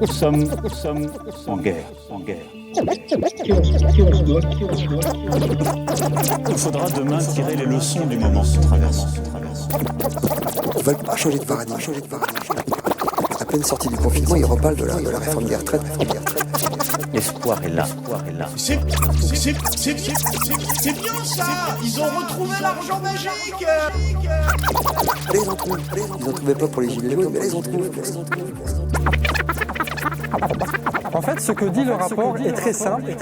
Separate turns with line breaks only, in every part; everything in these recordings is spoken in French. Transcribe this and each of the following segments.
Nous sommes en guerre. Il faudra demain tirer les leçons du moment que nous traversons.
Ils veulent pas changer de paradigme. À peine sorti du confinement, ils reparlent de la réforme des retraites.
L'espoir est là.
C'est bien ça. Ils ont retrouvé l'argent magique.
Allez, ils en trouvent. Ils en trouvaient pas pour les gilets jaunes, mais ils en trouvent.
En fait, ce que dit le rapport est très simple.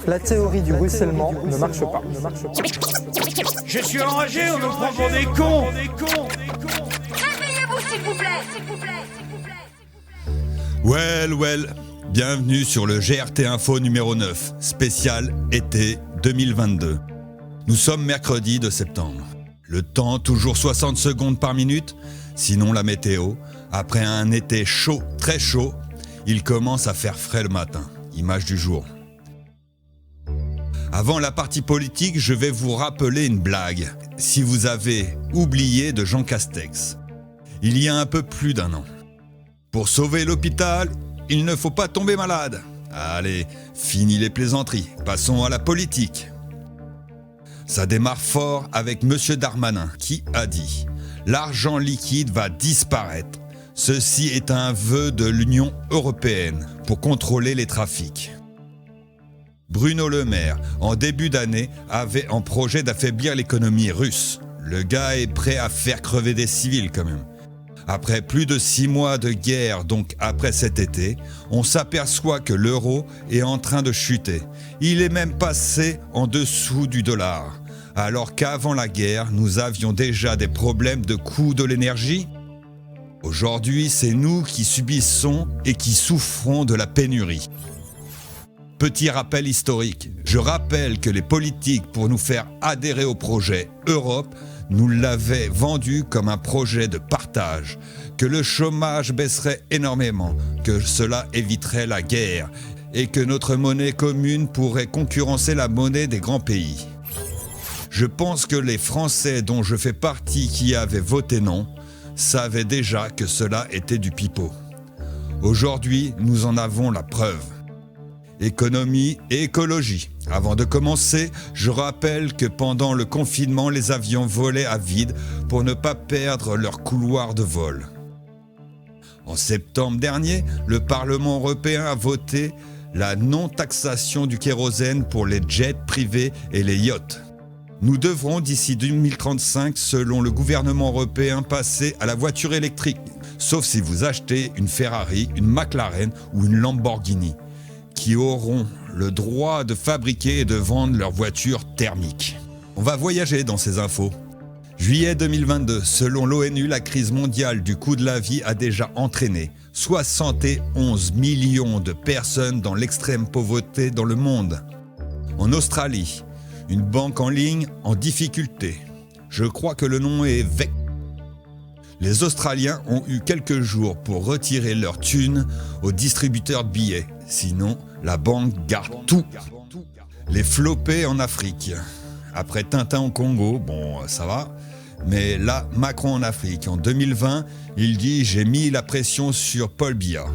La théorie du ruissellement ne marche pas.
Je suis enragé, on me prend pour des cons.
Réveillez-vous, s'il vous plaît.
Well, bienvenue sur le GRT Info numéro 9, spécial été 2022. Nous sommes mercredi de septembre. Le temps toujours 60 secondes par minute, sinon la météo. Après un été chaud, très chaud, il commence à faire frais le matin. Image du jour. Avant la partie politique, je vais vous rappeler une blague. Si vous avez oublié de Jean Castex, il y a un peu plus d'un an. Pour sauver l'hôpital, il ne faut pas tomber malade. Allez, fini les plaisanteries, passons à la politique. Ça démarre fort avec Monsieur Darmanin qui a dit « L'argent liquide va disparaître. Ceci est un vœu de l'Union européenne pour contrôler les trafics. » Bruno Le Maire, en début d'année, avait en projet d'affaiblir l'économie russe. Le gars est prêt à faire crever des civils quand même. Après plus de 6 mois de guerre, donc après cet été, on s'aperçoit que l'euro est en train de chuter. Il est même passé en dessous du dollar. Alors qu'avant la guerre, nous avions déjà des problèmes de coût de l'énergie. Aujourd'hui, c'est nous qui subissons et qui souffrons de la pénurie. Petit rappel historique. Je rappelle que les politiques, pour nous faire adhérer au projet Europe, nous l'avaient vendu comme un projet de partage, que le chômage baisserait énormément, que cela éviterait la guerre et que notre monnaie commune pourrait concurrencer la monnaie des grands pays. Je pense que les Français dont je fais partie qui avaient voté non savaient déjà que cela était du pipeau. Aujourd'hui, nous en avons la preuve. Économie et écologie. Avant de commencer, je rappelle que pendant le confinement, les avions volaient à vide pour ne pas perdre leur couloir de vol. En septembre dernier, le Parlement européen a voté la non-taxation du kérosène pour les jets privés et les yachts. Nous devrons d'ici 2035, selon le gouvernement européen, passer à la voiture électrique, sauf si vous achetez une Ferrari, une McLaren ou une Lamborghini, qui auront le droit de fabriquer et de vendre leurs voitures thermiques. On va voyager dans ces infos. Juillet 2022, selon l'ONU, la crise mondiale du coût de la vie a déjà entraîné 71 millions de personnes dans l'extrême pauvreté dans le monde. En Australie, une banque en ligne en difficulté. Je crois que le nom est VEC. Les Australiens ont eu quelques jours pour retirer leurs thunes aux distributeurs de billets. Sinon, la banque garde tout. Les flopés en Afrique. Après Tintin au Congo, bon, ça va. Mais là, Macron en Afrique. En 2020, il dit « J'ai mis la pression sur Paul Biya ».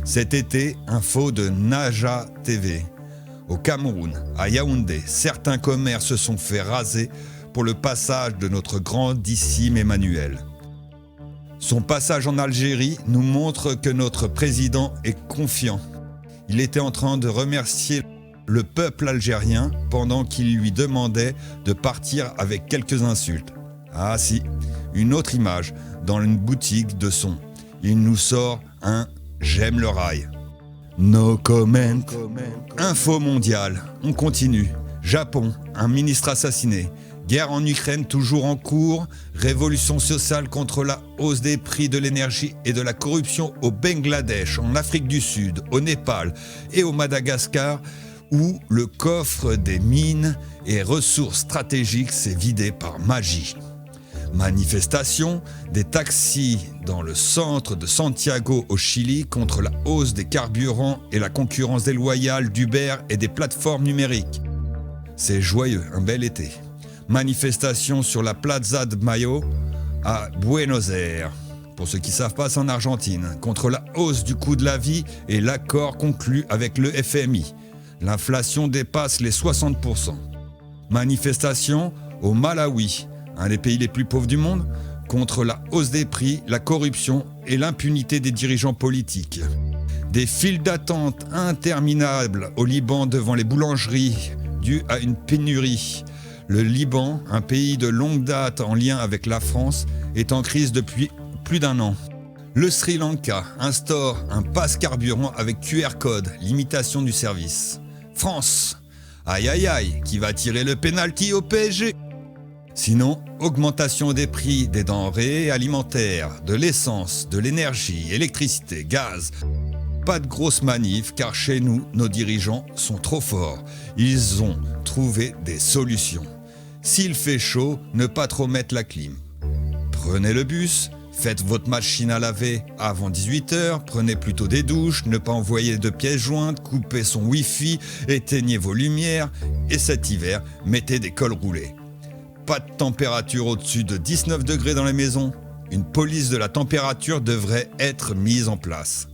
Cet été, info de Naja TV. Au Cameroun, à Yaoundé, certains commerces se sont fait raser pour le passage de notre grandissime Emmanuel. Son passage en Algérie nous montre que notre président est confiant. Il était en train de remercier le peuple algérien pendant qu'il lui demandait de partir avec quelques insultes. Ah si, une autre image dans une boutique de son. Il nous sort un « J'aime le rail ». No comment. Info mondiale, on continue. Japon, un ministre assassiné. Guerre en Ukraine toujours en cours. Révolution sociale contre la hausse des prix de l'énergie et de la corruption au Bangladesh, en Afrique du Sud, au Népal et au Madagascar, où le coffre des mines et ressources stratégiques s'est vidé par magie. Manifestation, des taxis dans le centre de Santiago au Chili contre la hausse des carburants et la concurrence déloyale d'Uber et des plateformes numériques. C'est joyeux, un bel été. Manifestation sur la Plaza de Mayo à Buenos Aires. Pour ceux qui ne savent pas, c'est en Argentine, contre la hausse du coût de la vie et l'accord conclu avec le FMI. L'inflation dépasse les 60%. Manifestation au Malawi, un des pays les plus pauvres du monde, contre la hausse des prix, la corruption et l'impunité des dirigeants politiques. Des files d'attente interminables au Liban devant les boulangeries dues à une pénurie. Le Liban, un pays de longue date en lien avec la France, est en crise depuis plus d'un an. Le Sri Lanka instaure un pass carburant avec QR code, limitation du service. France, aïe aïe aïe, qui va tirer le pénalty au PSG. Sinon, augmentation des prix des denrées alimentaires, de l'essence, de l'énergie, électricité, gaz. Pas de grosses manifs car chez nous, nos dirigeants sont trop forts. Ils ont trouvé des solutions. S'il fait chaud, ne pas trop mettre la clim. Prenez le bus, faites votre machine à laver avant 18h, prenez plutôt des douches, ne pas envoyer de pièces jointes, coupez son wifi, éteignez vos lumières et cet hiver, mettez des cols roulés. Pas de température au-dessus de 19 degrés dans les maisons. Une police de la température devrait être mise en place.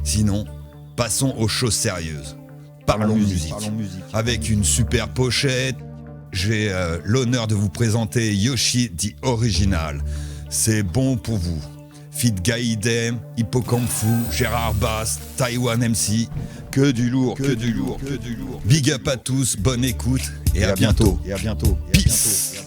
Sinon, passons aux choses sérieuses. Parlons musique. Avec une super pochette, j'ai l'honneur de vous présenter Yoshi the Original. C'est bon pour vous. Fit Gaïdem, Hippocampe Fou, Gérard Bass, Taïwan MC. Que du lourd, que du lourd. Big up à tous, bonne écoute et à bientôt.
Et à bientôt.
Peace.